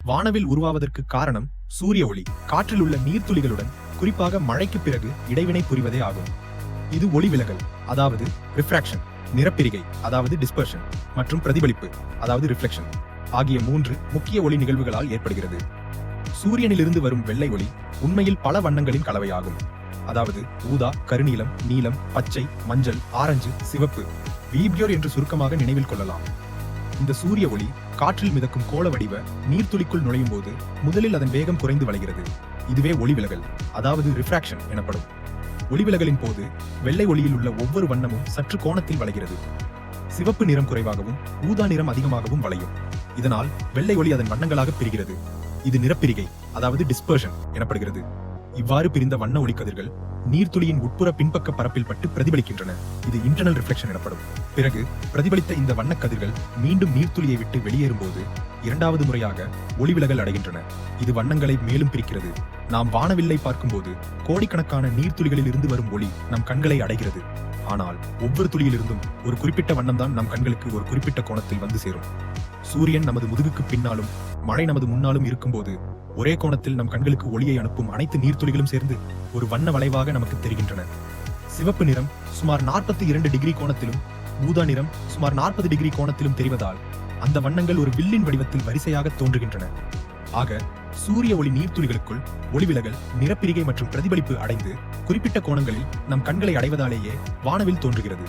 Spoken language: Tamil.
வானவில் உருவாவதற்கு காரணம் சூரிய ஒளி காற்றில் உள்ள நீர்த்துளிகளுடன், குறிப்பாக மழைக்கு பிறகு இடைவினை புரிவதே ஆகும். இது ஒளி விலகல், அதாவது ரிஃப்ராக்ஷன், நிறப்பிரிகை, அதாவது டிஸ்பர்ஷன், மற்றும் பிரதிபலிப்பு, அதாவது ரிஃப்ளெக்ஷன் ஆகிய 3 முக்கிய ஒளி நிகழ்வுகளால் ஏற்படுகிறது. சூரியனிலிருந்து வரும் வெள்ளை ஒளி உண்மையில் பல வண்ணங்களின் கலவையாகும். அதாவது ஊதா, கருநீலம், நீலம், பச்சை, மஞ்சள், ஆரஞ்சு, சிவப்பு, வீப்யோர் என்று சுருக்கமாக நினைவில் கொள்ளலாம். இந்த சூரிய ஒளி காற்றில் மிதக்கும் கோள வடிவ நீர்த்துளிக்குள் நுழையும் போது முதலில் அதன் வேகம் குறைந்து வளைகிறது. இதுவே ஒளி விலகல், அதாவது ரிஃப்ராக்ஷன் எனப்படும். ஒளி விலகலின் போது வெள்ளை ஒளியில் உள்ள ஒவ்வொரு வண்ணமும் சற்று கோணத்தில் வளைகிறது. சிவப்பு நிறம் குறைவாகவும் ஊதா நிறம் அதிகமாகவும் வளையும். இதனால் வெள்ளை ஒளி அதன் வண்ணங்களாக பிரிகிறது. இது நிறப்பிரிகை, அதாவது டிஸ்பர்ஷன் எனப்படுகிறது. இவ்வாறு பிரிந்த வண்ண ஒளிக்கதிர்கள் நீர்த்துளியின் உட்புற பின்பக்க பரப்பில் பட்டு பிரதிபலிக்கின்றன. இது இன்டர்னல் ரிஃப்ளெக்ஷன் எனப்படும். பிறகு பிரதிபலித்த இந்த வண்ணக் கதிர்கள் மீண்டும் நீர்த்துளியை விட்டு வெளியேறும் போது இரண்டாவது முறையாக ஒளி விலகல் அடைகின்றன. இது வண்ணங்களை மேலும் பிரிக்கிறது. நாம் வானவில்லை பார்க்கும்போது கோடிக்கணக்கான நீர்த்துளிகளில் இருந்து வரும் ஒளி நம் கண்களை அடைகிறது. ஆனால் ஒவ்வொரு துளியிலிருந்தும் ஒரு குறிப்பிட்ட வண்ணம் தான் நம் கண்களுக்கு ஒரு குறிப்பிட்ட கோணத்தில் வந்து சேரும். சூரியன் நமது முதுகுக்கு பின்னாலும் மழை நமது முன்னாலும் இருக்கும்போது ஒரே கோணத்தில் நம் கண்களுக்கு ஒளியை அனுப்பும் அனைத்து நீர்த்துளிகளும் சேர்ந்து ஒரு வண்ண வளைவாக நமக்கு தெரிகின்றன. சிவப்பு நிறம் சுமார் 42 டிகிரி கோணத்திலும் ஊதா நிறம் சுமார் 40 டிகிரி கோணத்திலும் தெரிவதால் அந்த வண்ணங்கள் ஒரு வில்லின் வடிவத்தில் வரிசையாக தோன்றுகின்றன. ஆக சூரிய ஒளி நீர்த்துளிகளுக்குள் ஒளிவிலகல், நிறப்பிரிகை மற்றும் பிரதிபலிப்பு அடைந்து குறிப்பிட்ட கோணங்களில் நம் கண்களை அடைவதாலேயே வானவில் தோன்றுகிறது.